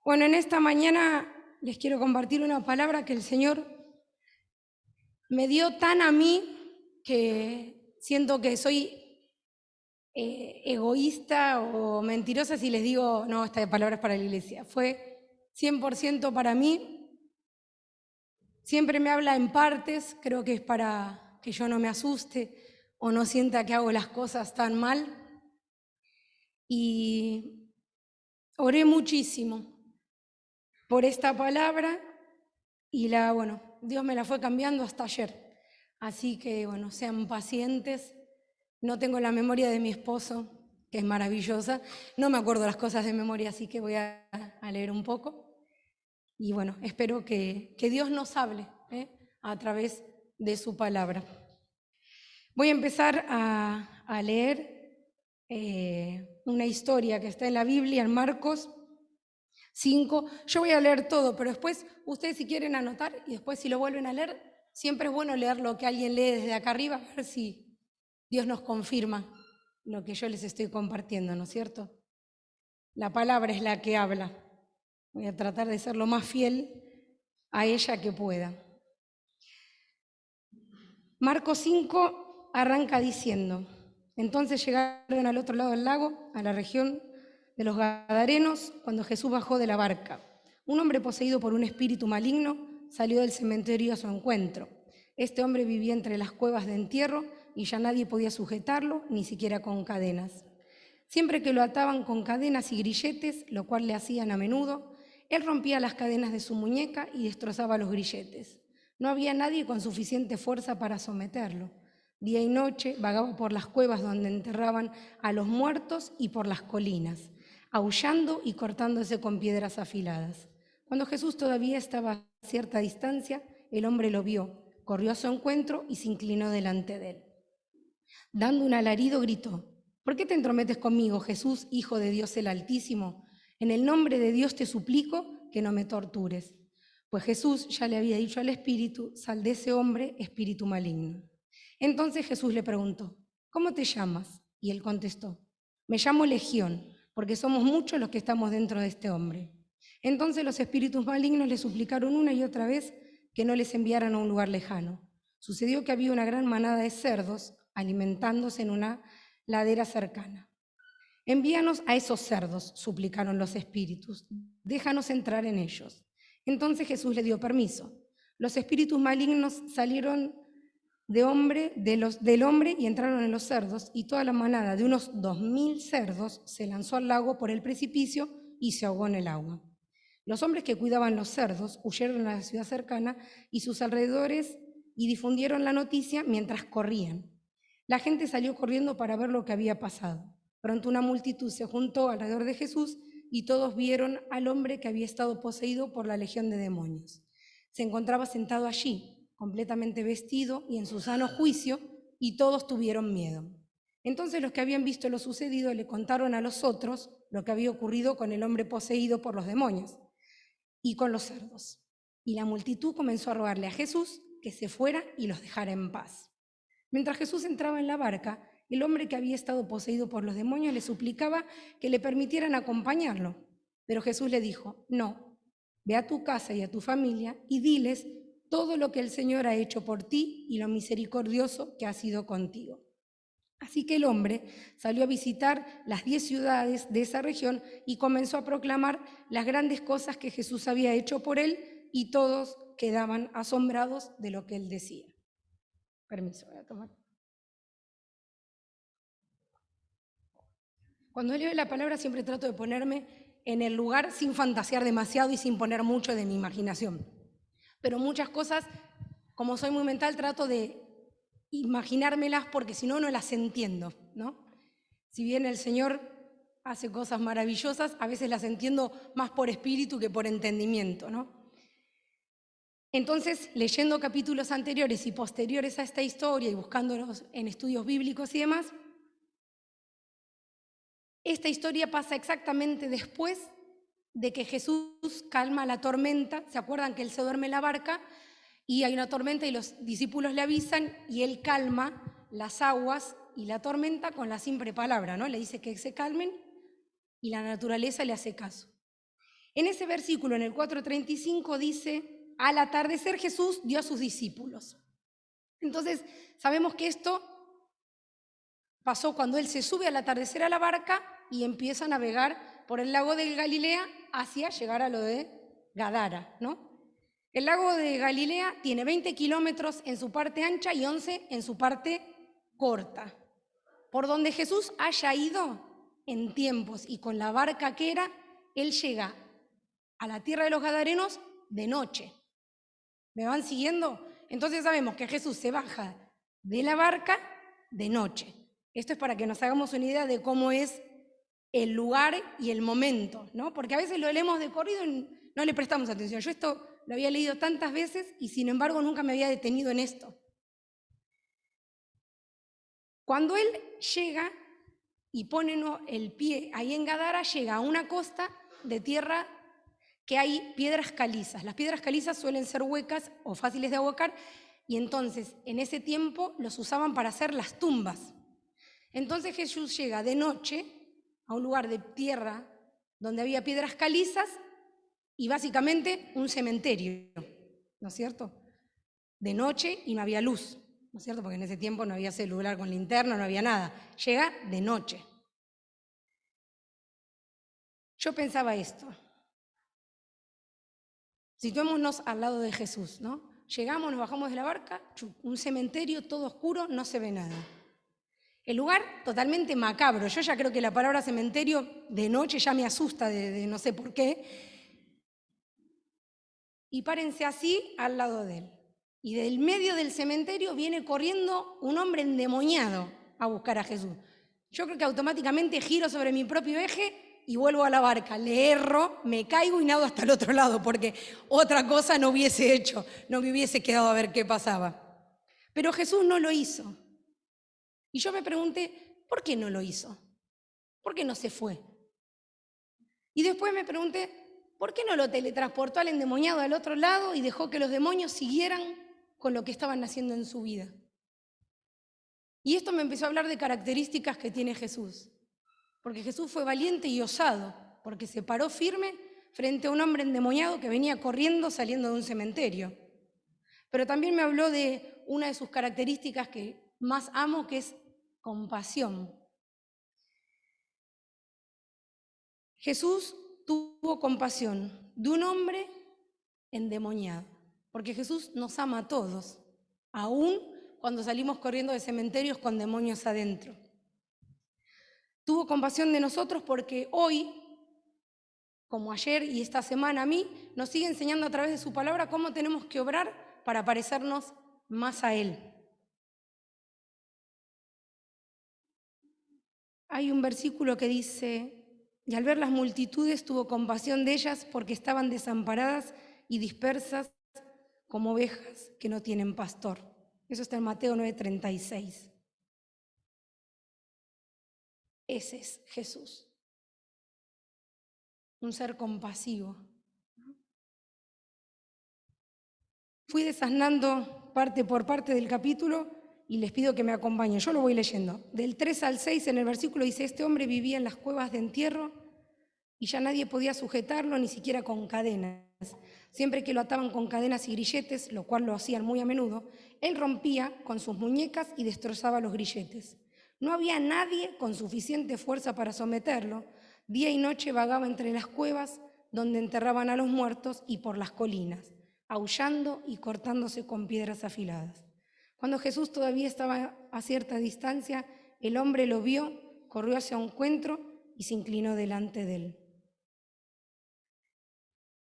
Bueno, en esta mañana les quiero compartir una palabra que el Señor me dio tan a mí que siento que soy egoísta o mentirosa si les digo, no, esta palabra es para la iglesia. Fue 100% para mí. Siempre me habla en partes, creo que es para que yo no me asuste o no sienta que hago las cosas tan mal. Y oré muchísimo por esta palabra y Dios me la fue cambiando hasta ayer. Así que, sean pacientes. No tengo la memoria de mi esposo, que es maravillosa. No me acuerdo las cosas de memoria, así que voy a leer un poco. Y espero que Dios nos hable a través de su palabra. Voy a empezar a leer una historia que está en la Biblia, en Marcos 5. Yo voy a leer todo, pero después ustedes si quieren anotar y después si lo vuelven a leer, siempre es bueno leer lo que alguien lee desde acá arriba, a ver si Dios nos confirma lo que yo les estoy compartiendo, ¿no es cierto? La palabra es la que habla. Voy a tratar de ser lo más fiel a ella que pueda. Marcos 5 arranca diciendo: entonces llegaron al otro lado del lago, a la región de los Gadarenos, cuando Jesús bajó de la barca. Un hombre poseído por un espíritu maligno salió del cementerio a su encuentro. Este hombre vivía entre las cuevas de entierro y ya nadie podía sujetarlo, ni siquiera con cadenas. Siempre que lo ataban con cadenas y grilletes, lo cual le hacían a menudo, él rompía las cadenas de su muñeca y destrozaba los grilletes. No había nadie con suficiente fuerza para someterlo. Día y noche vagaba por las cuevas donde enterraban a los muertos y por las colinas, aullando y cortándose con piedras afiladas. Cuando Jesús todavía estaba a cierta distancia, el hombre lo vio, corrió a su encuentro y se inclinó delante de él. Dando un alarido, gritó: ¿por qué te entrometes conmigo, Jesús, Hijo de Dios el Altísimo? En el nombre de Dios te suplico que no me tortures. Pues Jesús ya le había dicho al espíritu: sal de ese hombre, espíritu maligno. Entonces Jesús le preguntó: ¿cómo te llamas? Y él contestó: me llamo Legión, porque somos muchos los que estamos dentro de este hombre. Entonces los espíritus malignos le suplicaron una y otra vez que no les enviaran a un lugar lejano. Sucedió que había una gran manada de cerdos alimentándose en una ladera cercana. Envíanos a esos cerdos, suplicaron los espíritus, déjanos entrar en ellos. Entonces Jesús le dio permiso. Los espíritus malignos salieron del hombre y entraron en los cerdos, y toda la manada de unos 2000 cerdos se lanzó al lago por el precipicio y se ahogó en el agua. Los hombres que cuidaban los cerdos huyeron a la ciudad cercana y sus alrededores y difundieron la noticia mientras corrían. La gente salió corriendo para ver lo que había pasado. Pronto una multitud se juntó alrededor de Jesús y todos vieron al hombre que había estado poseído por la legión de demonios. Se encontraba sentado allí, completamente vestido y en su sano juicio, y todos tuvieron miedo. Entonces los que habían visto lo sucedido le contaron a los otros lo que había ocurrido con el hombre poseído por los demonios y con los cerdos. Y la multitud comenzó a rogarle a Jesús que se fuera y los dejara en paz. Mientras Jesús entraba en la barca, el hombre que había estado poseído por los demonios le suplicaba que le permitieran acompañarlo. Pero Jesús le dijo: no, ve a tu casa y a tu familia y diles todo lo que el Señor ha hecho por ti y lo misericordioso que ha sido contigo. Así que el hombre salió a visitar las 10 ciudades de esa región y comenzó a proclamar las grandes cosas que Jesús había hecho por él, y todos quedaban asombrados de lo que él decía. Permiso, voy a tomar. Cuando leo la palabra siempre trato de ponerme en el lugar sin fantasear demasiado y sin poner mucho de mi imaginación. Pero muchas cosas, como soy muy mental, trato de imaginármelas porque si no, no las entiendo, ¿no? Si bien el Señor hace cosas maravillosas, a veces las entiendo más por espíritu que por entendimiento, ¿no? Entonces, leyendo capítulos anteriores y posteriores a esta historia y buscándolos en estudios bíblicos y demás, esta historia pasa exactamente después de que Jesús calma la tormenta. ¿Se acuerdan que él se duerme en la barca y hay una tormenta y los discípulos le avisan y él calma las aguas y la tormenta con la simple palabra, ¿no? Le dice que se calmen y la naturaleza le hace caso. En ese versículo, en el 4:35, dice, al atardecer Jesús dio a sus discípulos. Entonces, sabemos que esto pasó cuando él se sube al atardecer a la barca y empieza a navegar por el lago de Galilea hacia llegar a lo de Gadara, ¿no? El lago de Galilea tiene 20 kilómetros en su parte ancha y 11 en su parte corta. Por donde Jesús haya ido en tiempos y con la barca que era, él llega a la tierra de los Gadarenos de noche. ¿Me van siguiendo? Entonces sabemos que Jesús se baja de la barca de noche. Esto es para que nos hagamos una idea de cómo es el lugar y el momento, ¿no? Porque a veces lo leemos de corrido y no le prestamos atención. Yo esto lo había leído tantas veces y sin embargo nunca me había detenido en esto. Cuando él llega y pone el pie ahí en Gadara, llega a una costa de tierra que hay piedras calizas. Las piedras calizas suelen ser huecas o fáciles de abocar y entonces en ese tiempo los usaban para hacer las tumbas. Entonces Jesús llega de noche a un lugar de tierra donde había piedras calizas y básicamente un cementerio, ¿no es cierto? De noche y no había luz, ¿no es cierto? Porque en ese tiempo no había celular con linterna, no había nada. Llega de noche. Yo pensaba esto. Situémonos al lado de Jesús, ¿no? Llegamos, nos bajamos de la barca, un cementerio todo oscuro, no se ve nada. El lugar totalmente macabro. Yo ya creo que la palabra cementerio de noche ya me asusta de no sé por qué. Y párense así al lado de él. Y del medio del cementerio viene corriendo un hombre endemoniado a buscar a Jesús. Yo creo que automáticamente giro sobre mi propio eje y vuelvo a la barca. Le erro, me caigo y nado hasta el otro lado, porque otra cosa no hubiese hecho, no me hubiese quedado a ver qué pasaba. Pero Jesús no lo hizo. Y yo me pregunté, ¿por qué no lo hizo? ¿Por qué no se fue? Y después me pregunté, ¿por qué no lo teletransportó al endemoniado al otro lado y dejó que los demonios siguieran con lo que estaban haciendo en su vida? Y esto me empezó a hablar de características que tiene Jesús. Porque Jesús fue valiente y osado, porque se paró firme frente a un hombre endemoniado que venía corriendo saliendo de un cementerio. Pero también me habló de una de sus características que más amo, que es compasión. Jesús tuvo compasión de un hombre endemoniado, porque Jesús nos ama a todos, aún cuando salimos corriendo de cementerios con demonios adentro. Tuvo compasión de nosotros porque hoy, como ayer y esta semana a mí, nos sigue enseñando a través de su palabra cómo tenemos que obrar para parecernos más a Él. Hay un versículo que dice, y al ver las multitudes tuvo compasión de ellas porque estaban desamparadas y dispersas como ovejas que no tienen pastor. Eso está en Mateo 9:36. Ese es Jesús, un ser compasivo. Fui desasnando parte por parte del capítulo y les pido que me acompañen. Yo lo voy leyendo. Del 3 al 6 en el versículo dice, este hombre vivía en las cuevas de entierro y ya nadie podía sujetarlo ni siquiera con cadenas. Siempre que lo ataban con cadenas y grilletes, lo cual lo hacían muy a menudo, él rompía con sus muñecas y destrozaba los grilletes. No había nadie con suficiente fuerza para someterlo. Día y noche vagaba entre las cuevas donde enterraban a los muertos y por las colinas, aullando y cortándose con piedras afiladas. Cuando Jesús todavía estaba a cierta distancia, el hombre lo vio, corrió hacia un encuentro y se inclinó delante de él.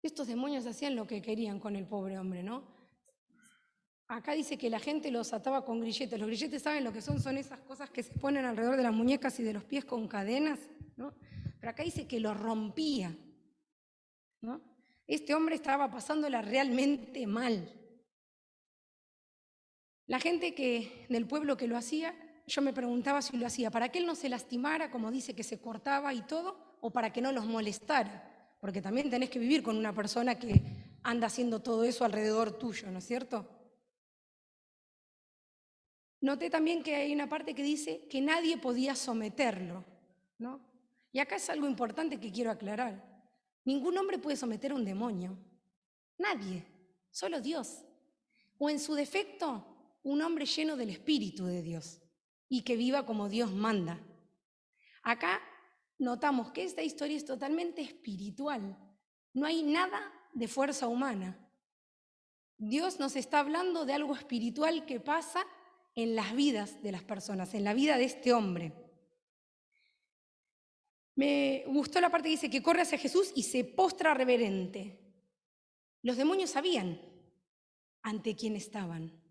Estos demonios hacían lo que querían con el pobre hombre, ¿no? Acá dice que la gente los ataba con grilletes. Los grilletes, ¿saben lo que son? Son esas cosas que se ponen alrededor de las muñecas y de los pies con cadenas, ¿no? Pero acá dice que los rompía, ¿no? Este hombre estaba pasándola realmente mal. La gente del pueblo que lo hacía, yo me preguntaba si lo hacía para que él no se lastimara, como dice que se cortaba y todo, o para que no los molestara. Porque también tenés que vivir con una persona que anda haciendo todo eso alrededor tuyo, ¿no es cierto? Noté también que hay una parte que dice que nadie podía someterlo, ¿no? Y acá es algo importante que quiero aclarar. Ningún hombre puede someter a un demonio. Nadie, solo Dios. O en su defecto, un hombre lleno del Espíritu de Dios y que viva como Dios manda. Acá notamos que esta historia es totalmente espiritual. No hay nada de fuerza humana. Dios nos está hablando de algo espiritual que pasa en las vidas de las personas, en la vida de este hombre. Me gustó la parte que dice que corre hacia Jesús y se postra reverente. Los demonios sabían ante quién estaban,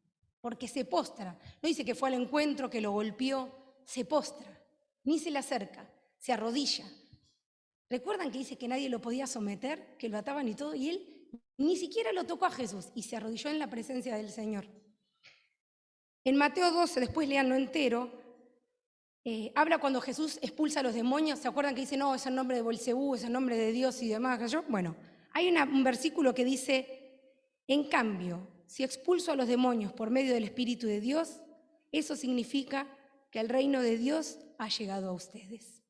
porque se postra. No dice que fue al encuentro, que lo golpeó, se postra, ni se le acerca, se arrodilla. ¿Recuerdan que dice que nadie lo podía someter, que lo ataban y todo? Y él ni siquiera lo tocó a Jesús y se arrodilló en la presencia del Señor. En Mateo 12, después leanlo entero, habla cuando Jesús expulsa a los demonios. ¿Se acuerdan que dice, no, es el nombre de Belcebú, es el nombre de Dios y demás? Bueno, hay un versículo que dice, en cambio, si expulso a los demonios por medio del Espíritu de Dios, eso significa que el reino de Dios ha llegado a ustedes.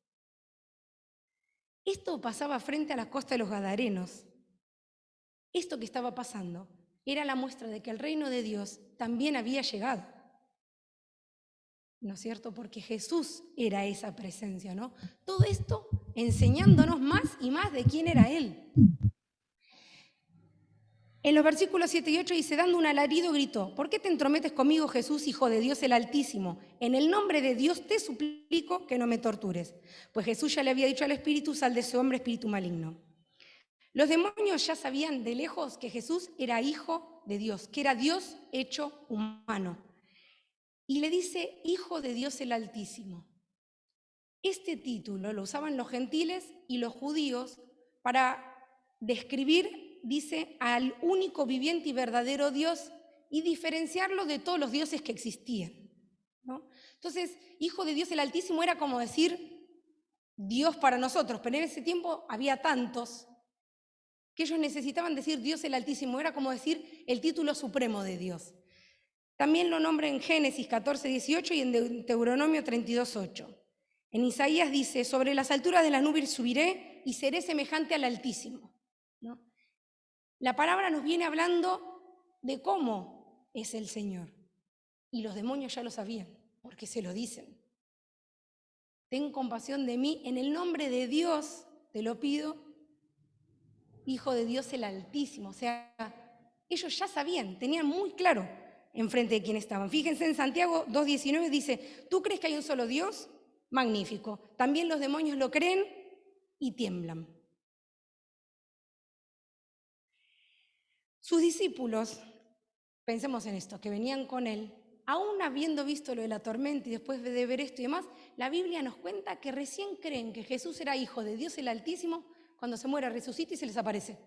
Esto pasaba frente a la costa de los Gadarenos. Esto que estaba pasando era la muestra de que el reino de Dios también había llegado. ¿No es cierto? Porque Jesús era esa presencia, ¿no? Todo esto enseñándonos más y más de quién era Él. En los versículos 7 y 8 dice, dando un alarido gritó, ¿por qué te entrometes conmigo, Jesús, Hijo de Dios el Altísimo? En el nombre de Dios te suplico que no me tortures. Pues Jesús ya le había dicho al espíritu, sal de ese hombre, espíritu maligno. Los demonios ya sabían de lejos que Jesús era hijo de Dios, que era Dios hecho humano. Y le dice, Hijo de Dios el Altísimo. Este título lo usaban los gentiles y los judíos para describir, dice, al único viviente y verdadero Dios y diferenciarlo de todos los dioses que existían, ¿no? Entonces, Hijo de Dios el Altísimo era como decir Dios para nosotros, pero en ese tiempo había tantos que ellos necesitaban decir Dios el Altísimo, era como decir el título supremo de Dios. También lo nombra en Génesis 14, 18 y en Deuteronomio 32, 8. En Isaías dice, sobre las alturas de las nubes subiré y seré semejante al Altísimo, ¿no? La palabra nos viene hablando de cómo es el Señor. Y los demonios ya lo sabían, porque se lo dicen. Ten compasión de mí, en el nombre de Dios te lo pido, Hijo de Dios el Altísimo. O sea, ellos ya sabían, tenían muy claro enfrente de quién estaban. Fíjense en Santiago 2:19 dice, ¿tú crees que hay un solo Dios? Magnífico. También los demonios lo creen y tiemblan. Sus discípulos, pensemos en esto, que venían con él, aún habiendo visto lo de la tormenta y después de ver esto y demás, la Biblia nos cuenta que recién creen que Jesús era hijo de Dios el Altísimo cuando se muere, resucita y se les aparece.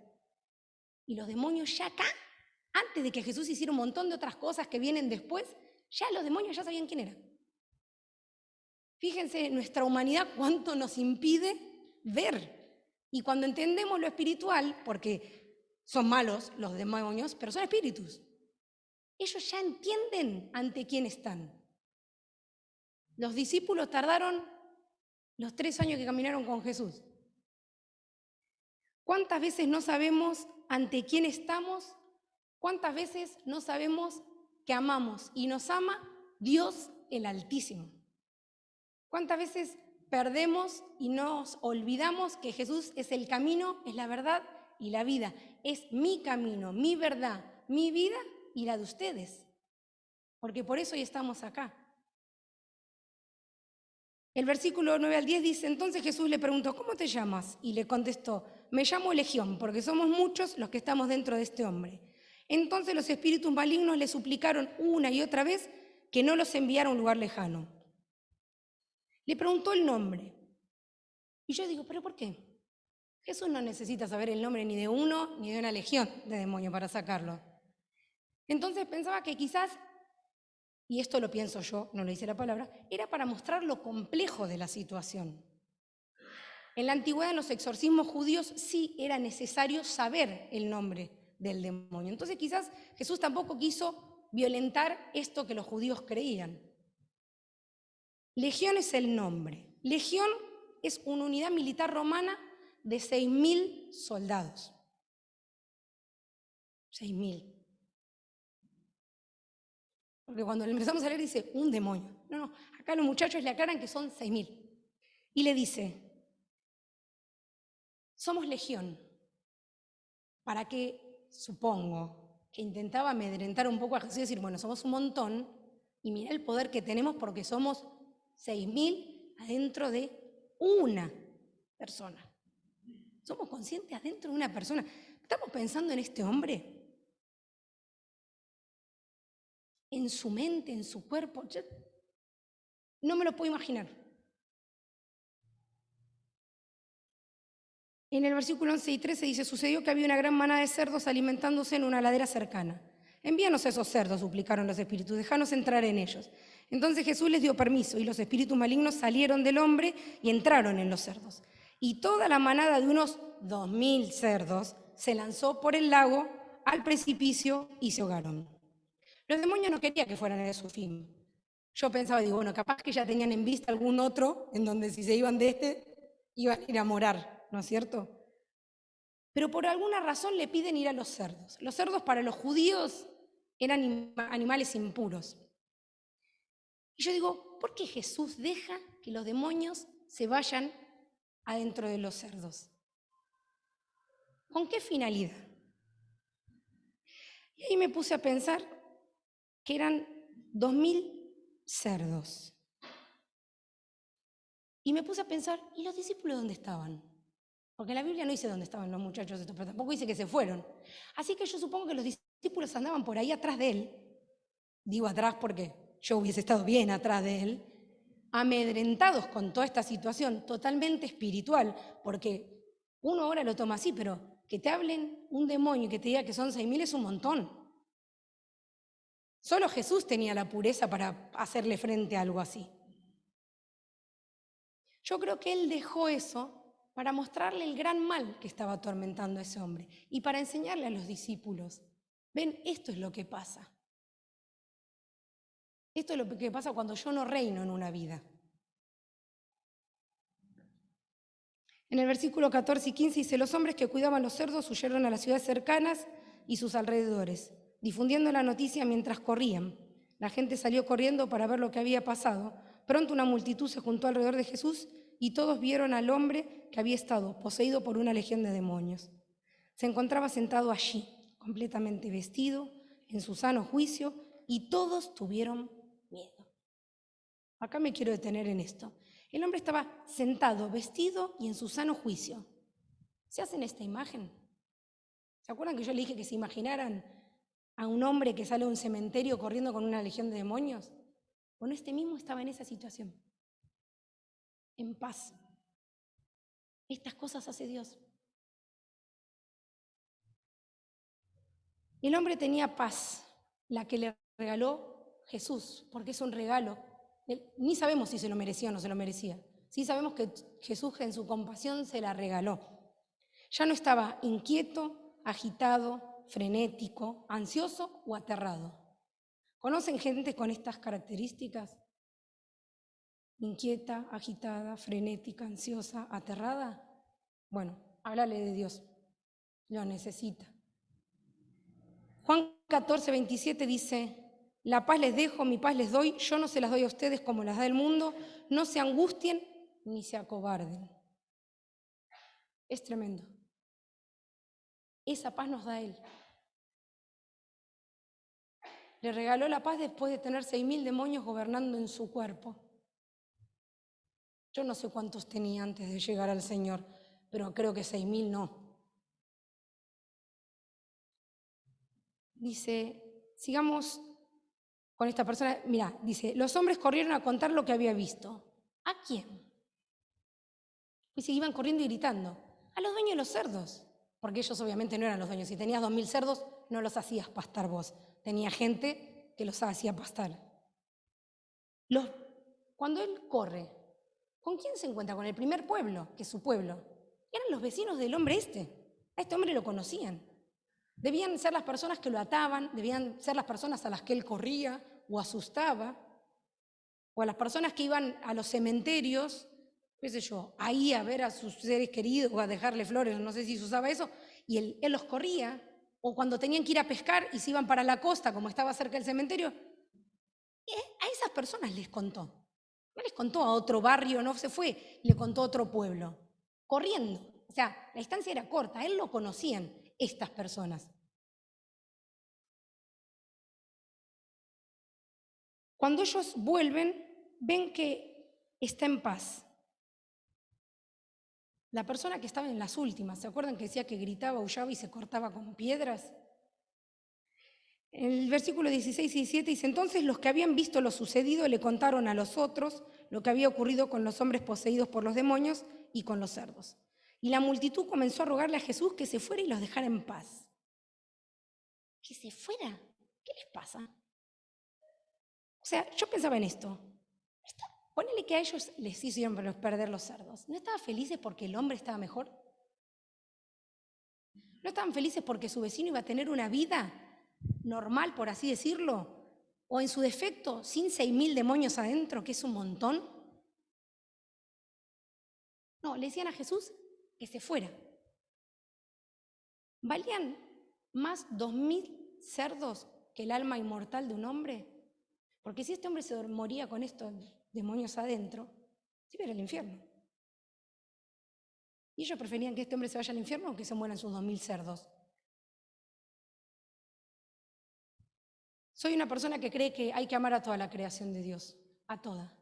Y los demonios ya acá, antes de que Jesús hiciera un montón de otras cosas que vienen después, ya los demonios ya sabían quién era. Fíjense, nuestra humanidad cuánto nos impide ver. Y cuando entendemos lo espiritual, porque son malos los demonios, pero son espíritus, ellos ya entienden ante quién están. Los discípulos tardaron los 3 años que caminaron con Jesús. ¿Cuántas veces no sabemos ante quién estamos? ¿Cuántas veces no sabemos que amamos y nos ama Dios el Altísimo? ¿Cuántas veces perdemos y nos olvidamos que Jesús es el camino, es la verdad y la vida? Es mi camino, mi verdad, mi vida y la de ustedes. Porque por eso hoy estamos acá. El versículo 9 al 10 dice, entonces Jesús le preguntó, ¿cómo te llamas? Y le contestó, me llamo Legión, porque somos muchos los que estamos dentro de este hombre. Entonces los espíritus malignos le suplicaron una y otra vez que no los enviara a un lugar lejano. Le preguntó el nombre. Y yo digo, ¿pero por qué? Jesús no necesita saber el nombre ni de uno ni de una legión de demonios para sacarlo. Entonces pensaba que quizás, y esto lo pienso yo, no lo dice la palabra, era para mostrar lo complejo de la situación. En la antigüedad, en los exorcismos judíos, sí era necesario saber el nombre del demonio. Entonces quizás Jesús tampoco quiso violentar esto que los judíos creían. Legión es el nombre. Legión es una unidad militar romana de 6.000 soldados. 6.000. Porque cuando le empezamos a leer dice, un demonio. No, acá los muchachos le aclaran que son 6.000. Y le dice, somos legión. ¿Para qué? Supongo que intentaba amedrentar un poco a Jesús y decir, bueno, somos un montón y mira el poder que tenemos porque somos 6.000 adentro de una persona. ¿Somos conscientes adentro de una persona? ¿Estamos pensando en este hombre? En su mente, en su cuerpo. Yo no me lo puedo imaginar. En el versículo 11 y 13 dice, sucedió que había una gran manada de cerdos alimentándose en una ladera cercana. Envíanos a esos cerdos, suplicaron los espíritus, déjanos entrar en ellos. Entonces Jesús les dio permiso y los espíritus malignos salieron del hombre y entraron en los cerdos. Y toda la manada de unos 2.000 cerdos se lanzó por el lago al precipicio y se ahogaron. Los demonios no querían que fueran de su fin. Yo pensaba, digo, bueno, capaz que ya tenían en vista algún otro en donde si se iban de este, iban a ir a morar, ¿no es cierto? Pero por alguna razón le piden ir a los cerdos. Los cerdos para los judíos eran animales impuros. Y yo digo, ¿por qué Jesús deja que los demonios se vayan adentro de los cerdos? ¿Con qué finalidad? Y ahí me puse a pensar que eran 2.000 cerdos. Y me puse a pensar, ¿y los discípulos dónde estaban? Porque la Biblia no dice dónde estaban los muchachos estos, pero tampoco dice que se fueron. Así que yo supongo que los discípulos andaban por ahí atrás de él. Digo atrás porque yo hubiese estado bien atrás de él, amedrentados con toda esta situación totalmente espiritual, porque uno ahora lo toma así, pero que te hablen un demonio y que te diga que son 6.000 es un montón. Solo Jesús tenía la pureza para hacerle frente a algo así. Yo creo que él dejó eso para mostrarle el gran mal que estaba atormentando a ese hombre y para enseñarle a los discípulos, ven, esto es lo que pasa. Esto es lo que pasa cuando yo no reino en una vida. En el versículo 14 y 15 dice, los hombres que cuidaban los cerdos huyeron a las ciudades cercanas y sus alrededores, difundiendo la noticia mientras corrían. La gente salió corriendo para ver lo que había pasado. Pronto una multitud se juntó alrededor de Jesús y todos vieron al hombre que había estado poseído por una legión de demonios. Se encontraba sentado allí, completamente vestido, en su sano juicio, y todos tuvieron miedo. Acá me quiero detener en esto. El hombre estaba sentado, vestido y en su sano juicio. ¿Se hacen esta imagen? ¿Se acuerdan que yo le dije que se imaginaran a un hombre que sale de un cementerio corriendo con una legión de demonios? Bueno, este mismo estaba en esa situación, en paz. Estas cosas hace Dios. El hombre tenía paz, la que le regaló Jesús, porque es un regalo. Ni sabemos si se lo merecía o no se lo merecía. Sí sabemos que Jesús en su compasión se la regaló. Ya no estaba inquieto, agitado, frenético, ansioso o aterrado. ¿Conocen gente con estas características? Inquieta, agitada, frenética, ansiosa, aterrada. Bueno, háblale de Dios. Lo necesita. Juan 14, 27 dice, la paz les dejo, mi paz les doy, yo no se las doy a ustedes como las da el mundo, no se angustien ni se acobarden. Es tremendo. Esa paz nos da Él. Le regaló la paz después de tener 6.000 demonios gobernando en su cuerpo. Yo no sé cuántos tenía antes de llegar al Señor, pero creo que 6.000 no. Dice, sigamos con esta persona. Mirá, dice, los hombres corrieron a contar lo que había visto. ¿A quién? Y se iban corriendo y gritando. A los dueños de los cerdos. Porque ellos obviamente no eran los dueños. Si tenías 2.000 cerdos, no los hacías pastar vos. Tenía gente que los hacía pastar. Cuando él corre, ¿con quién se encuentra? Con el primer pueblo, que es su pueblo. Eran los vecinos del hombre este. A este hombre lo conocían. Debían ser las personas que lo ataban, debían ser las personas a las que él corría o asustaba, o a las personas que iban a los cementerios qué sé yo, ahí a ver a sus seres queridos o a dejarle flores, no sé si se usaba eso, y él los corría, o cuando tenían que ir a pescar y se iban para la costa, como estaba cerca del cementerio, a esas personas les contó. No les contó a otro barrio, no se fue, le contó a otro pueblo, corriendo. O sea, la distancia era corta, a él lo conocían estas personas. Cuando ellos vuelven, ven que está en paz. La persona que estaba en las últimas, ¿se acuerdan que decía que gritaba, aullaba y se cortaba con piedras? En el versículo 16 y 17 dice, entonces los que habían visto lo sucedido le contaron a los otros lo que había ocurrido con los hombres poseídos por los demonios y con los cerdos. Y la multitud comenzó a rogarle a Jesús que se fuera y los dejara en paz. ¿Que se fuera? ¿Qué les pasa? O sea, yo pensaba en esto. Ponele que a ellos les hicieron perder los cerdos. ¿No estaban felices porque el hombre estaba mejor? ¿No estaban felices porque su vecino iba a tener una vida normal, por así decirlo? O en su defecto, sin 6.000 demonios adentro, que es un montón. No, le decían a Jesús que se fuera. ¿Valían más 2.000 cerdos que el alma inmortal de un hombre? Porque si este hombre se moría con estos demonios adentro, se iba al infierno. Y ellos preferían que este hombre se vaya al infierno o que se mueran sus 2.000 cerdos. Soy una persona que cree que hay que amar a toda la creación de Dios, a toda.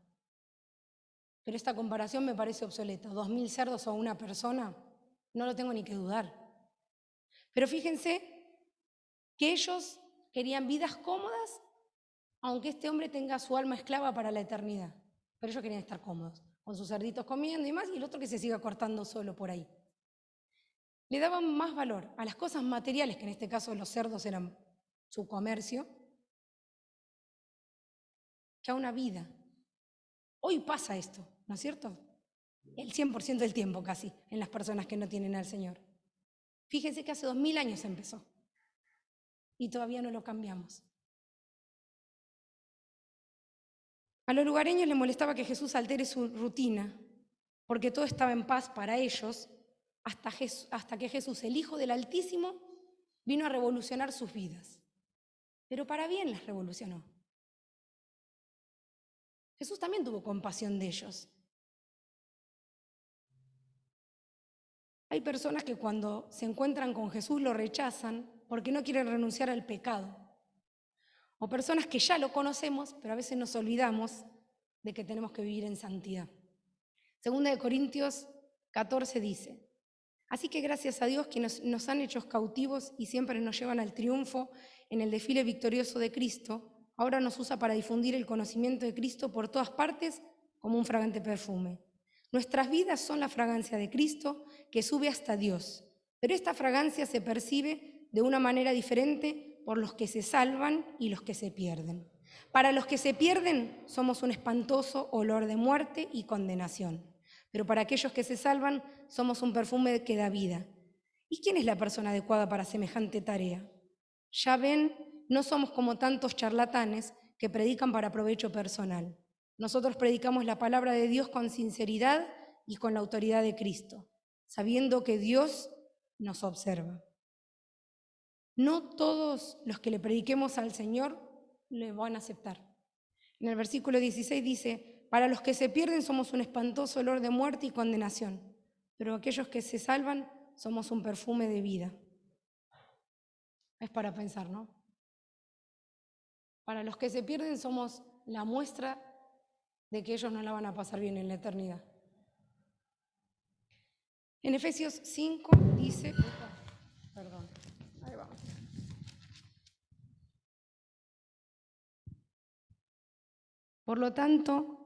Pero esta comparación me parece obsoleta. 2.000 cerdos a una persona, no lo tengo ni que dudar. Pero fíjense que ellos querían vidas cómodas, aunque este hombre tenga su alma esclava para la eternidad. Pero ellos querían estar cómodos, con sus cerditos comiendo y más, y el otro que se siga cortando solo por ahí. Le daban más valor a las cosas materiales, que en este caso los cerdos eran su comercio, que a una vida. Hoy pasa esto, ¿no es cierto? El 100% del tiempo casi, en las personas que no tienen al Señor. Fíjense que hace 2.000 años empezó y todavía no lo cambiamos. A los lugareños les molestaba que Jesús altere su rutina, porque todo estaba en paz para ellos, hasta que Jesús, el Hijo del Altísimo, vino a revolucionar sus vidas. Pero para bien las revolucionó. Jesús también tuvo compasión de ellos. Hay personas que cuando se encuentran con Jesús lo rechazan porque no quieren renunciar al pecado. O personas que ya lo conocemos, pero a veces nos olvidamos de que tenemos que vivir en santidad. Segunda de Corintios 14 dice, así que gracias a Dios que nos han hecho cautivos y siempre nos llevan al triunfo en el desfile victorioso de Cristo, ahora nos usa para difundir el conocimiento de Cristo por todas partes como un fragante perfume. Nuestras vidas son la fragancia de Cristo que sube hasta Dios, pero esta fragancia se percibe de una manera diferente por los que se salvan y los que se pierden. Para los que se pierden somos un espantoso olor de muerte y condenación, pero para aquellos que se salvan somos un perfume que da vida. ¿Y quién es la persona adecuada para semejante tarea? Ya ven, no somos como tantos charlatanes que predican para provecho personal. Nosotros predicamos la palabra de Dios con sinceridad y con la autoridad de Cristo, sabiendo que Dios nos observa. No todos los que le prediquemos al Señor le van a aceptar. En el versículo 16 dice, para los que se pierden somos un espantoso olor de muerte y condenación, pero aquellos que se salvan somos un perfume de vida. Es para pensar, ¿no? Para los que se pierden somos la muestra de que ellos no la van a pasar bien en la eternidad. En Efesios 5 dice, perdón, ahí vamos. Por lo tanto,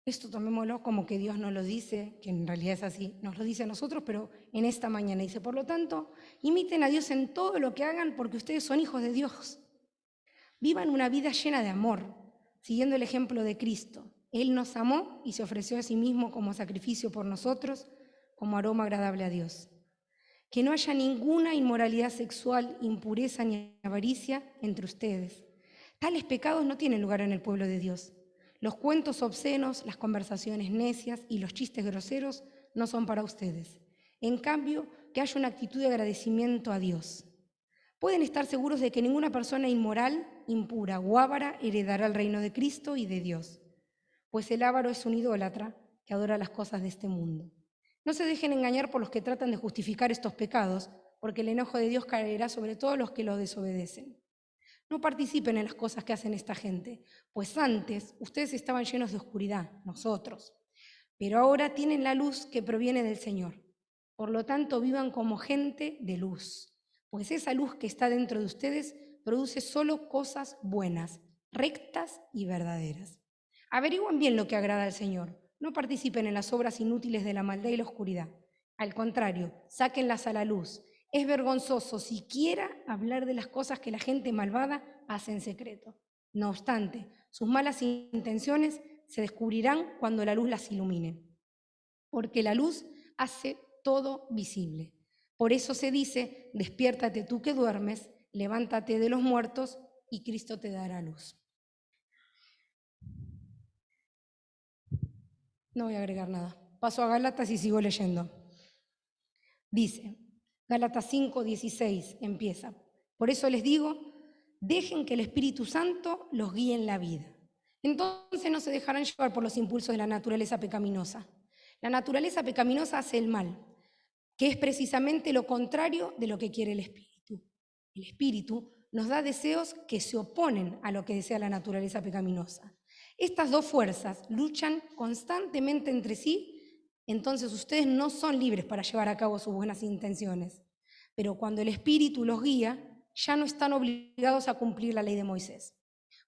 esto tomémoslo como que Dios nos lo dice, que en realidad es así, nos lo dice a nosotros, pero en esta mañana dice, por lo tanto, imiten a Dios en todo lo que hagan porque ustedes son hijos de Dios. Vivan una vida llena de amor, siguiendo el ejemplo de Cristo. Él nos amó y se ofreció a sí mismo como sacrificio por nosotros, como aroma agradable a Dios. Que no haya ninguna inmoralidad sexual, impureza ni avaricia entre ustedes. Tales pecados no tienen lugar en el pueblo de Dios. Los cuentos obscenos, las conversaciones necias y los chistes groseros no son para ustedes. En cambio, que haya una actitud de agradecimiento a Dios. Pueden estar seguros de que ninguna persona inmoral, impura o avara heredará el reino de Cristo y de Dios, pues el avaro es un idólatra que adora las cosas de este mundo. No se dejen engañar por los que tratan de justificar estos pecados, porque el enojo de Dios caerá sobre todos los que lo desobedecen. No participen en las cosas que hacen esta gente, pues antes ustedes estaban llenos de oscuridad, nosotros, pero ahora tienen la luz que proviene del Señor. Por lo tanto, vivan como gente de luz, pues esa luz que está dentro de ustedes produce solo cosas buenas, rectas y verdaderas. Averigüen bien lo que agrada al Señor. No participen en las obras inútiles de la maldad y la oscuridad. Al contrario, sáquenlas a la luz. Es vergonzoso siquiera hablar de las cosas que la gente malvada hace en secreto. No obstante, sus malas intenciones se descubrirán cuando la luz las ilumine, porque la luz hace todo visible. Por eso se dice, despiértate tú que duermes, levántate de los muertos y Cristo te dará luz. No voy a agregar nada. Paso a Gálatas y sigo leyendo. Dice, Gálatas 5:16 empieza. Por eso les digo, dejen que el Espíritu Santo los guíe en la vida. Entonces no se dejarán llevar por los impulsos de la naturaleza pecaminosa. La naturaleza pecaminosa hace el mal, que es precisamente lo contrario de lo que quiere el Espíritu. El Espíritu nos da deseos que se oponen a lo que desea la naturaleza pecaminosa. Estas dos fuerzas luchan constantemente entre sí, entonces ustedes no son libres para llevar a cabo sus buenas intenciones. Pero cuando el Espíritu los guía, ya no están obligados a cumplir la ley de Moisés.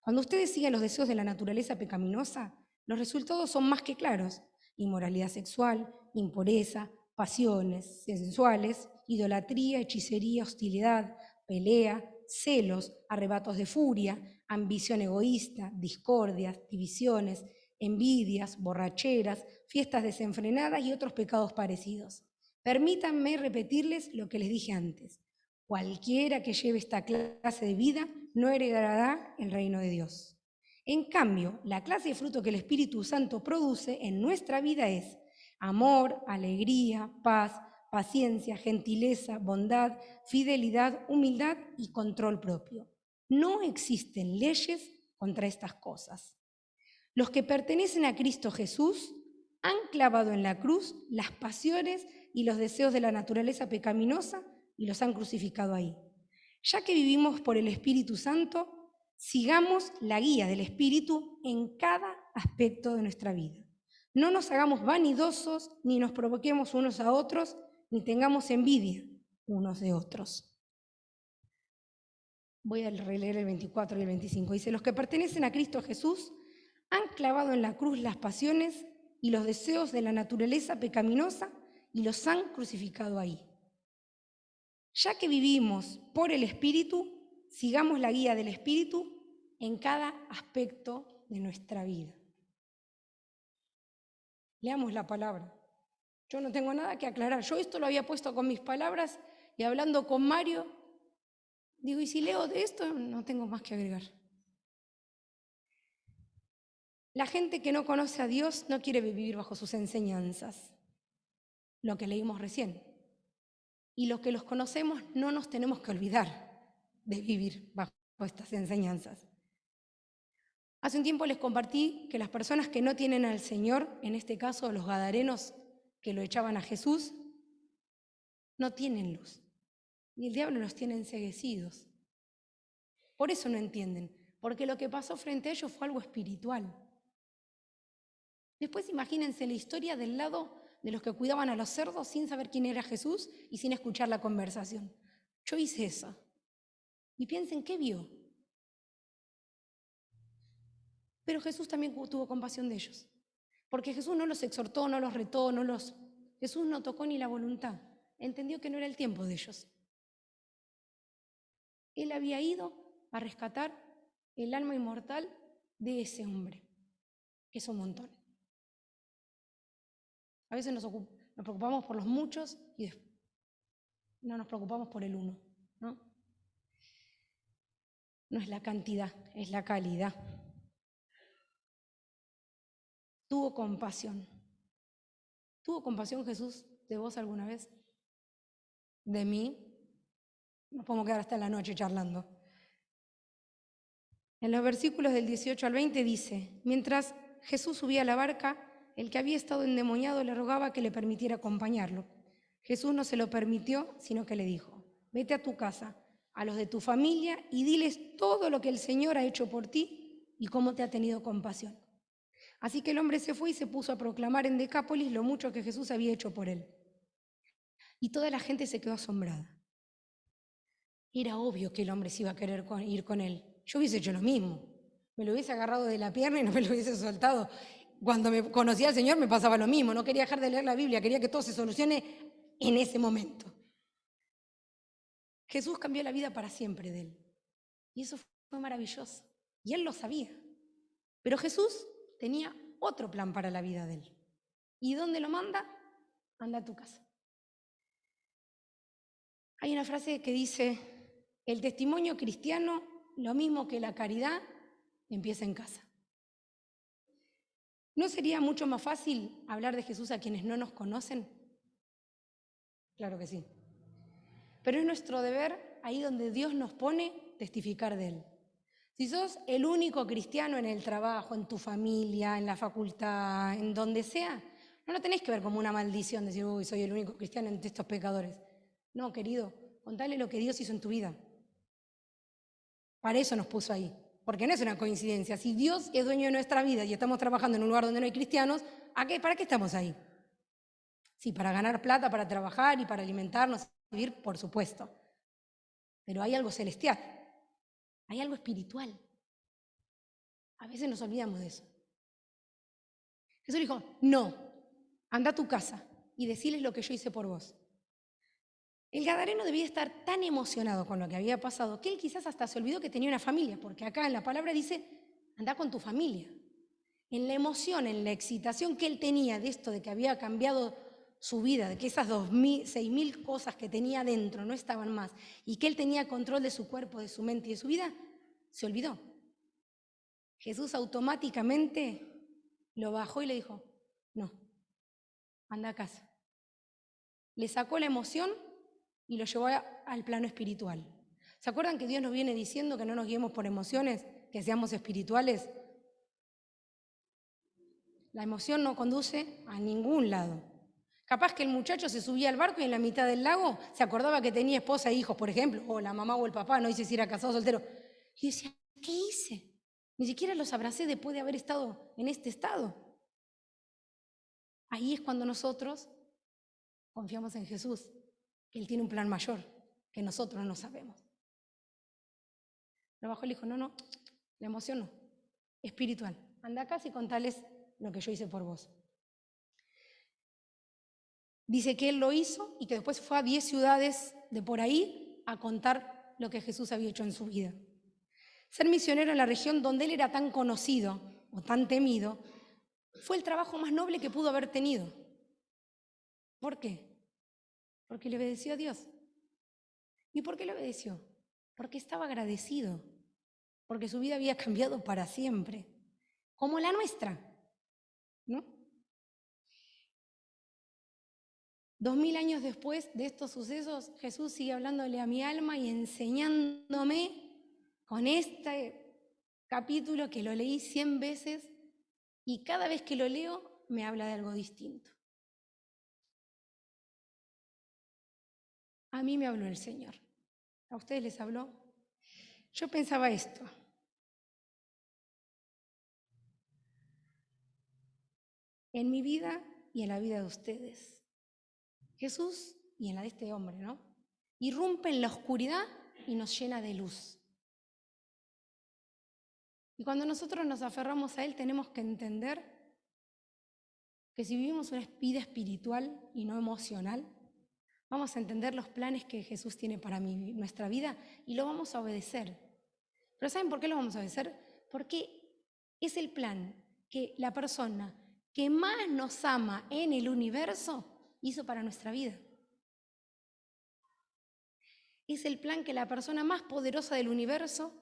Cuando ustedes siguen los deseos de la naturaleza pecaminosa, los resultados son más que claros: inmoralidad sexual, impureza, pasiones sensuales, idolatría, hechicería, hostilidad, pelea, celos, arrebatos de furia, ambición egoísta, discordias, divisiones, envidias, borracheras, fiestas desenfrenadas y otros pecados parecidos. Permítanme repetirles lo que les dije antes. Cualquiera que lleve esta clase de vida no heredará el reino de Dios. En cambio, la clase de fruto que el Espíritu Santo produce en nuestra vida es amor, alegría, paz, paciencia, gentileza, bondad, fidelidad, humildad y control propio. No existen leyes contra estas cosas. Los que pertenecen a Cristo Jesús han clavado en la cruz las pasiones y los deseos de la naturaleza pecaminosa y los han crucificado ahí. Ya que vivimos por el Espíritu Santo, sigamos la guía del Espíritu en cada aspecto de nuestra vida. No nos hagamos vanidosos, ni nos provoquemos unos a otros, ni tengamos envidia unos de otros. Voy a releer el 24 y el 25. Dice, los que pertenecen a Cristo Jesús han clavado en la cruz las pasiones y los deseos de la naturaleza pecaminosa y los han crucificado ahí. Ya que vivimos por el Espíritu, sigamos la guía del Espíritu en cada aspecto de nuestra vida. Leamos la palabra. Yo no tengo nada que aclarar. Yo esto lo había puesto con mis palabras y hablando con Mario, digo, y si leo de esto, no tengo más que agregar. La gente que no conoce a Dios no quiere vivir bajo sus enseñanzas, lo que leímos recién. Y los que los conocemos no nos tenemos que olvidar de vivir bajo estas enseñanzas. Hace un tiempo les compartí que las personas que no tienen al Señor, en este caso los gadarenos que lo echaban a Jesús, no tienen luz. Y el diablo los tiene enceguecidos. Por eso no entienden, porque lo que pasó frente a ellos fue algo espiritual. Después imagínense la historia del lado de los que cuidaban a los cerdos sin saber quién era Jesús y sin escuchar la conversación. Yo hice eso. Y piensen, ¿qué vio? Pero Jesús también tuvo compasión de ellos. Porque Jesús no los exhortó, no los retó, Jesús no tocó ni la voluntad. Entendió que no era el tiempo de ellos. Él había ido a rescatar el alma inmortal de ese hombre, que es un montón. A veces nos preocupamos por los muchos y no nos preocupamos por el uno, ¿no? No es la cantidad, es la calidad. tuvo compasión. ¿Tuvo compasión Jesús de vos alguna vez? ¿De mí? Nos podemos quedar hasta la noche charlando. En los versículos del 18 al 20 dice: mientras Jesús subía a la barca, el que había estado endemoniado le rogaba que le permitiera acompañarlo. Jesús no se lo permitió, sino que le dijo: vete a tu casa, a los de tu familia, y diles todo lo que el Señor ha hecho por ti y cómo te ha tenido compasión. Así que el hombre se fue y se puso a proclamar en Decápolis lo mucho que Jesús había hecho por él. Y toda la gente se quedó asombrada. Era obvio que el hombre se iba a querer ir con él. Yo hubiese hecho lo mismo. Me lo hubiese agarrado de la pierna y no me lo hubiese soltado. Cuando me conocía al Señor me pasaba lo mismo. No quería dejar de leer la Biblia, quería que todo se solucione en ese momento. Jesús cambió la vida para siempre de él. Y eso fue maravilloso. Y él lo sabía. Pero Jesús tenía otro plan para la vida de él. ¿Y dónde lo manda? Anda a tu casa. Hay una frase que dice: el testimonio cristiano, lo mismo que la caridad, empieza en casa. ¿No sería mucho más fácil hablar de Jesús a quienes no nos conocen? Claro que sí. Pero es nuestro deber, ahí donde Dios nos pone, testificar de Él. Si sos el único cristiano en el trabajo, en tu familia, en la facultad, en donde sea, no lo tenés que ver como una maldición, decir: uy, soy el único cristiano entre estos pecadores. No, querido, contale lo que Dios hizo en tu vida. Para eso nos puso ahí, porque no es una coincidencia. Si Dios es dueño de nuestra vida y estamos trabajando en un lugar donde no hay cristianos, ¿para qué estamos ahí? Sí, para ganar plata, para trabajar y para alimentarnos y vivir, por supuesto. Pero hay algo celestial, hay algo espiritual. A veces nos olvidamos de eso. Jesús dijo: no, anda a tu casa y deciles lo que yo hice por vos. El gadareno debía estar tan emocionado con lo que había pasado que él quizás hasta se olvidó que tenía una familia, porque acá en la palabra dice: anda con tu familia. En la emoción, en la excitación que él tenía de esto, de que había cambiado su vida, de que esas 6.000 cosas que tenía dentro no estaban más, y que él tenía control de su cuerpo, de su mente y de su vida, se olvidó. Jesús automáticamente lo bajó y le dijo: no, anda a casa. Le sacó la emoción y lo llevó al plano espiritual. ¿Se acuerdan que Dios nos viene diciendo que no nos guiemos por emociones, que seamos espirituales? La emoción no conduce a ningún lado. Capaz que el muchacho se subía al barco y en la mitad del lago se acordaba que tenía esposa e hijos, por ejemplo, o la mamá o el papá, no dice si era casado o soltero. Y decía: ¿qué hice? Ni siquiera los abracé después de haber estado en este estado. Ahí es cuando nosotros confiamos en Jesús, que Él tiene un plan mayor, que nosotros no sabemos. Lo bajó y le dijo: no, la emoción no, espiritual. Anda acá y contales lo que yo hice por vos. Dice que él lo hizo y que después fue a 10 ciudades de por ahí a contar lo que Jesús había hecho en su vida. Ser misionero en la región donde él era tan conocido o tan temido fue el trabajo más noble que pudo haber tenido. ¿Por qué? Porque le obedeció a Dios. ¿Y por qué le obedeció? Porque estaba agradecido, porque su vida había cambiado para siempre, como la nuestra, ¿no? 2000 años después de estos sucesos, Jesús sigue hablándole a mi alma y enseñándome con este capítulo que lo leí 100 veces y cada vez que lo leo me habla de algo distinto. A mí me habló el Señor. ¿A ustedes les habló? Yo pensaba esto. En mi vida y en la vida de ustedes, Jesús y en la de este hombre, ¿no? Irrumpe en la oscuridad y nos llena de luz. Y cuando nosotros nos aferramos a Él, tenemos que entender que si vivimos una vida espiritual y no emocional, vamos a entender los planes que Jesús tiene para nuestra vida y lo vamos a obedecer. ¿Pero saben por qué lo vamos a obedecer? Porque es el plan que la persona que más nos ama en el universo hizo para nuestra vida. Es el plan que la persona más poderosa del universo,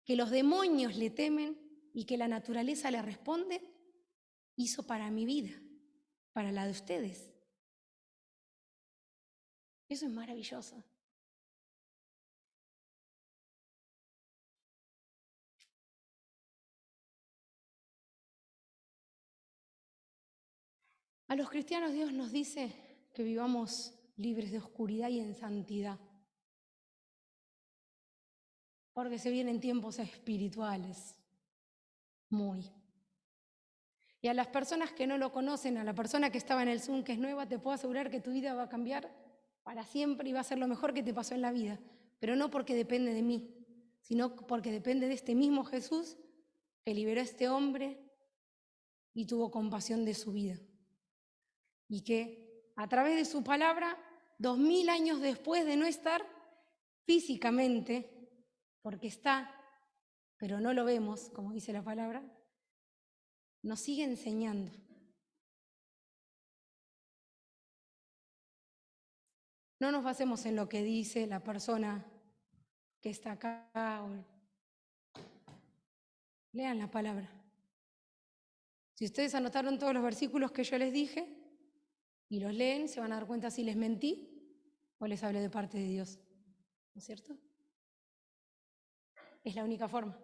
que los demonios le temen y que la naturaleza le responde, hizo para mi vida, para la de ustedes. Eso es maravilloso. A los cristianos Dios nos dice que vivamos libres de oscuridad y en santidad, porque se vienen tiempos espirituales, muy. Y a las personas que no lo conocen, a la persona que estaba en el Zoom, que es nueva, te puedo asegurar que tu vida va a cambiar para siempre y va a ser lo mejor que te pasó en la vida, pero no porque depende de mí, sino porque depende de este mismo Jesús que liberó a este hombre y tuvo compasión de su vida. Y que a través de su palabra, 2000 años después de no estar físicamente, porque está, pero no lo vemos, como dice la palabra, nos sigue enseñando. No nos basemos en lo que dice la persona que está acá. Lean la palabra. Si ustedes anotaron todos los versículos que yo les dije y los leen, se van a dar cuenta si les mentí o les hablé de parte de Dios. ¿No es cierto? Es la única forma.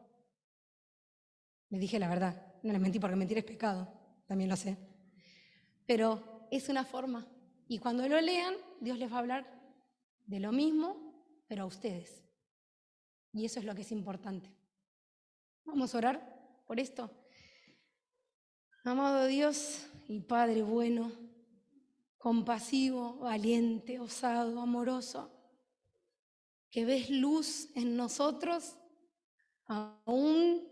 Les dije la verdad. No les mentí porque mentir es pecado. También lo sé. Pero es una forma. Y cuando lo lean, Dios les va a hablar de lo mismo, pero a ustedes. Y eso es lo que es importante. Vamos a orar por esto. Amado Dios y Padre bueno, compasivo, valiente, osado, amoroso, que ves luz en nosotros aún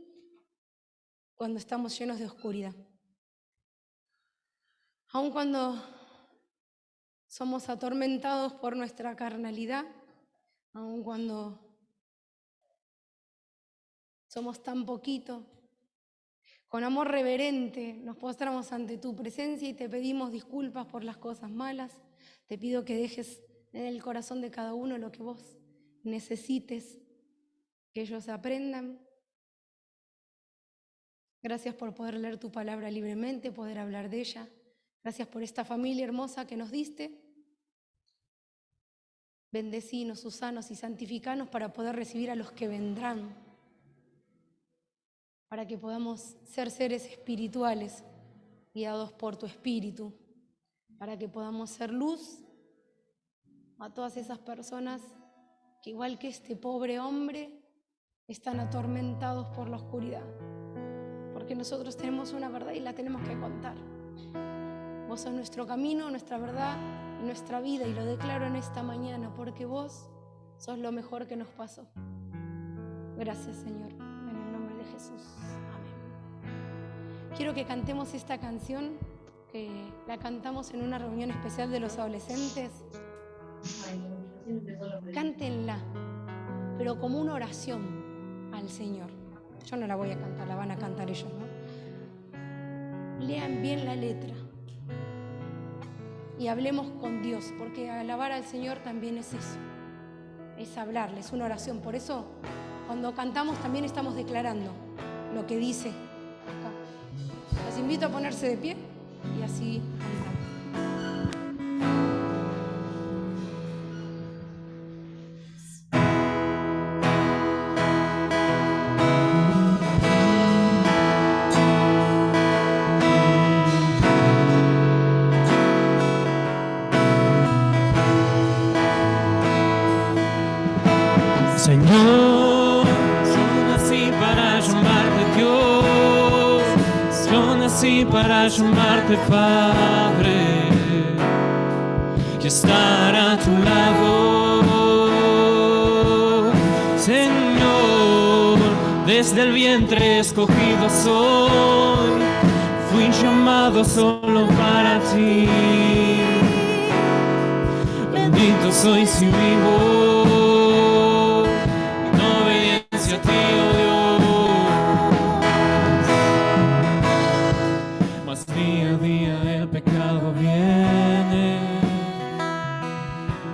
cuando estamos llenos de oscuridad. Aún cuando somos atormentados por nuestra carnalidad, aun cuando somos tan poquito, con amor reverente nos postramos ante tu presencia y te pedimos disculpas por las cosas malas. Te pido que dejes en el corazón de cada uno lo que vos necesites, que ellos aprendan. Gracias por poder leer tu palabra libremente, poder hablar de ella. Gracias por esta familia hermosa que nos diste. Bendecinos, usanos y santificanos para poder recibir a los que vendrán, para que podamos ser seres espirituales guiados por tu espíritu, para que podamos ser luz a todas esas personas que, igual que este pobre hombre, están atormentados por la oscuridad, porque nosotros tenemos una verdad y la tenemos que contar. Vos sos nuestro camino, nuestra verdad y nuestra vida, y lo declaro en esta mañana, porque vos sos lo mejor que nos pasó. Gracias, Señor, en el nombre de Jesús. Amén. Quiero que cantemos esta canción, que la cantamos en una reunión especial de los adolescentes. Cántenla, pero como una oración al Señor. Yo no la voy a cantar, la van a cantar ellos, ¿no? Lean bien la letra y hablemos con Dios, porque alabar al Señor también es eso, es hablarle, es una oración. Por eso, cuando cantamos también estamos declarando lo que dice acá. Los invito a ponerse de pie y así cantamos. Señor, yo nací para llamarte Dios, yo nací para llamarte Padre y estar a tu lado. Señor, desde el vientre escogido soy, fui llamado solo para ti. Bendito soy si vivo a ti, oh Dios. Mas día a día el pecado viene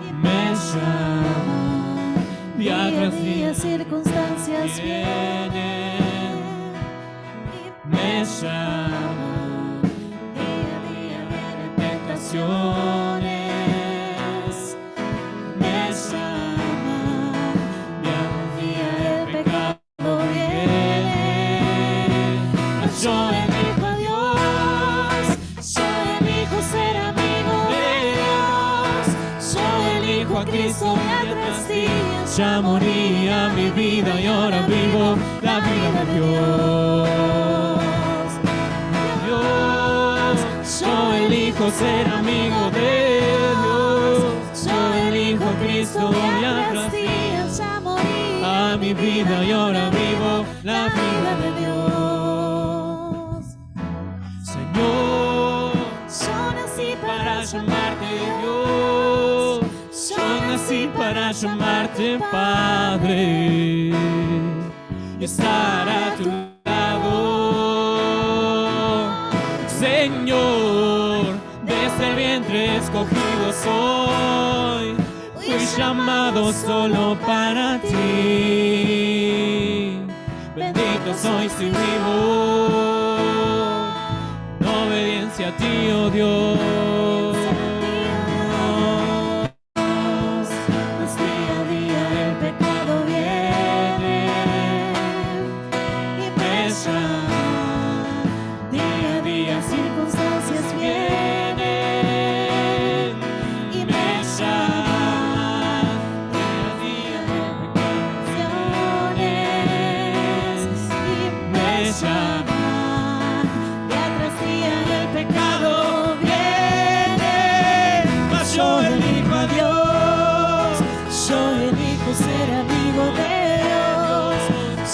y me llama. Día tras día circunstancias vienen y me llaman. elijo a Cristo día tras día. Ya moría mi vida y ahora vivo la vida de Dios. Dios, yo elijo ser amigo de Dios. Yo elijo a Cristo día tras día. Ya morí A mi vida y ahora vivo la vida de Dios. Señor. Yo nací Para llamarte Dios, yo nací para llamarte Padre y estar a tu lado. Señor, desde el vientre escogido soy, fui llamado solo para ti. Bendito soy si vivo en obediencia a ti, oh Dios. Pues día a día el pecado viene y me llama. Día a día circunstancias vienen y me llaman. Día a día tentaciones y me llaman. Día tras día el pecado viene, mas yo elijo a Dios. Yo elijo ser amigo de Dios.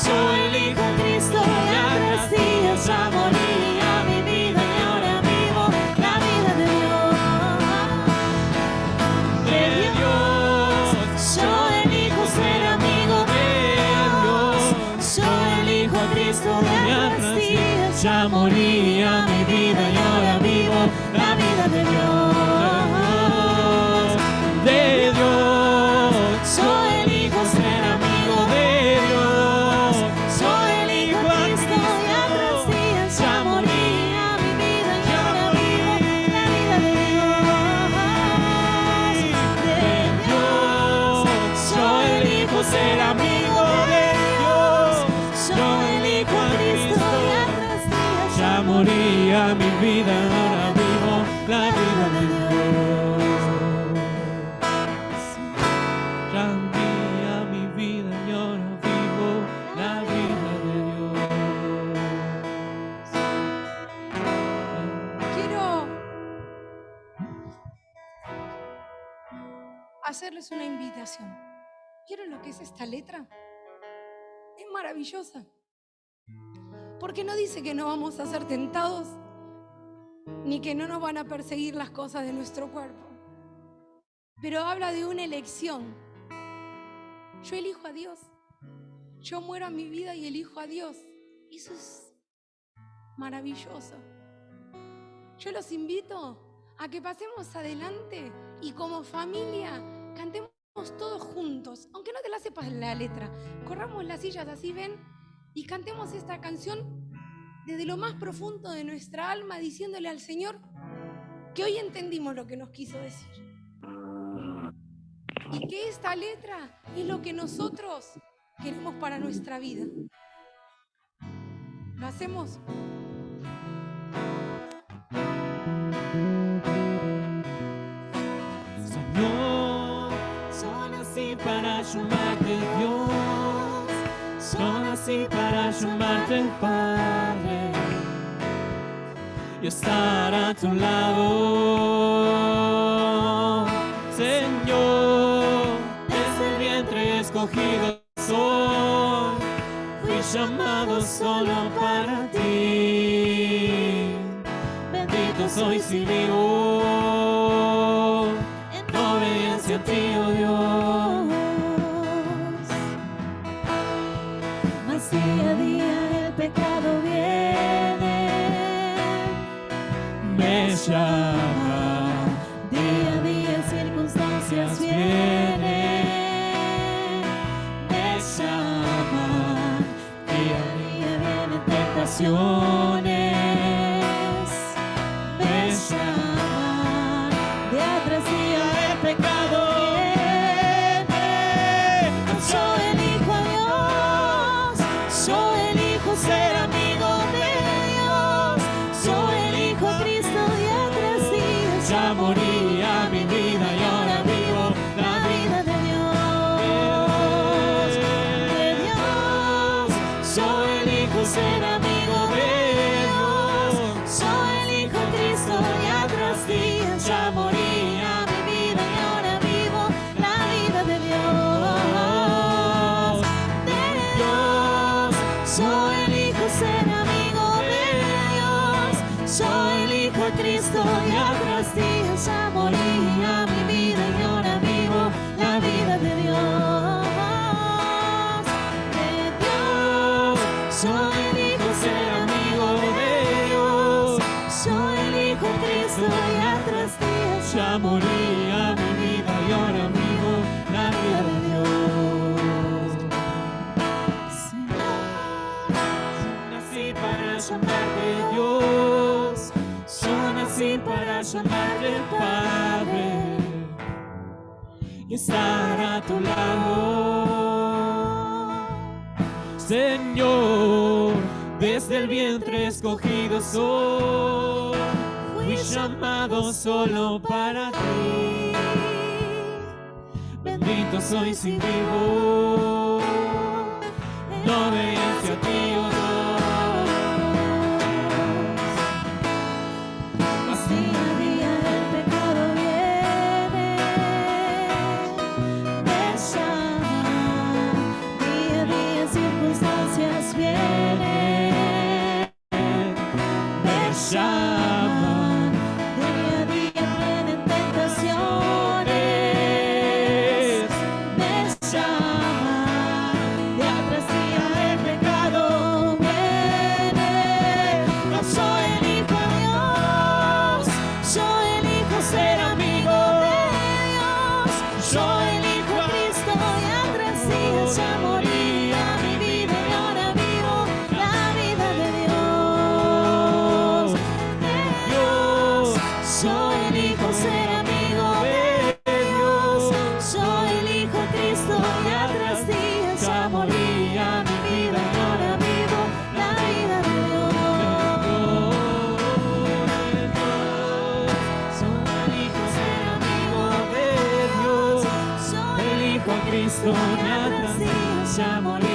Yo elijo a Cristo día tras día. Ya morí a mi vida y ahora vivo la vida de Dios. Yo elijo ser amigo de Dios. Yo elijo a Cristo día tras día. Ya morí a mi vida y ahora vivo la vida de Dios. De Dios. Yo elijo ser amigo de Dios. Yo elijo a Cristo día tras día. Ya morí a mi vida y ahora vivo la vida de Dios. Yo elijo ser amigo de Dios. Yo elijo a Cristo día tras día. Ya morí a mi vida, ahora vivo la vida de Dios. Ya morí a mi vida y ahora vivo la vida de Dios. Quiero hacerles una invitación. ¿Quieren lo que es esta letra? Es maravillosa. Porque no dice que no vamos a ser tentados, ni que no nos van a perseguir las cosas de nuestro cuerpo. Pero habla de una elección. Yo elijo a Dios. Yo muero a mi vida y elijo a Dios. Eso es maravilloso. Yo los invito a que pasemos adelante y como familia cantemos todos juntos, aunque no te la sepas la letra. Corramos las sillas así, ven, y cantemos esta canción desde lo más profundo de nuestra alma, diciéndole al Señor que hoy entendimos lo que nos quiso decir. Y que esta letra es lo que nosotros queremos para nuestra vida. ¿Lo hacemos? Señor, yo nací para llamarte Dios. Yo nací para llamarte Padre y estar a tu lado. Señor, desde el vientre escogido soy, fui llamado solo para ti. Bendito soy si vivo en obediencia a ti, oh Dios. Mas día a día el pecado viene, Me llama, día a día circunstancias vienen, me llama, día a día vienen tentaciones, me llama. moría mi vida y ahora vivo la vida de Dios. Yo nací para llamarte Dios, yo nací para llamarte Padre y estar a tu lado. Señor, desde el vientre escogido soy, fui llamado solo para ti. Bendito soy si vivo en obediencia a ti, oh Dios. Día a día el pecado viene, me llama. Día a día circunstancias vienen, me llaman. Día a día vienen tentaciones, me llaman. Día tras día el pecado viene. No soy el hijo de Dios, yo elijo ser amigo de Dios. Yo elijo a Cristo y a 3 días ya moría mi vida y ahora vivo la vida de Dios. Yo elijo ser amigo de Dios. Yo elijo a Cristo y a 3 días ya moría mi vida y ahora vivo la vida de Dios. Yo elijo ser amigo de Dios, Yo elijo a Cristo, y a 3 días ya morí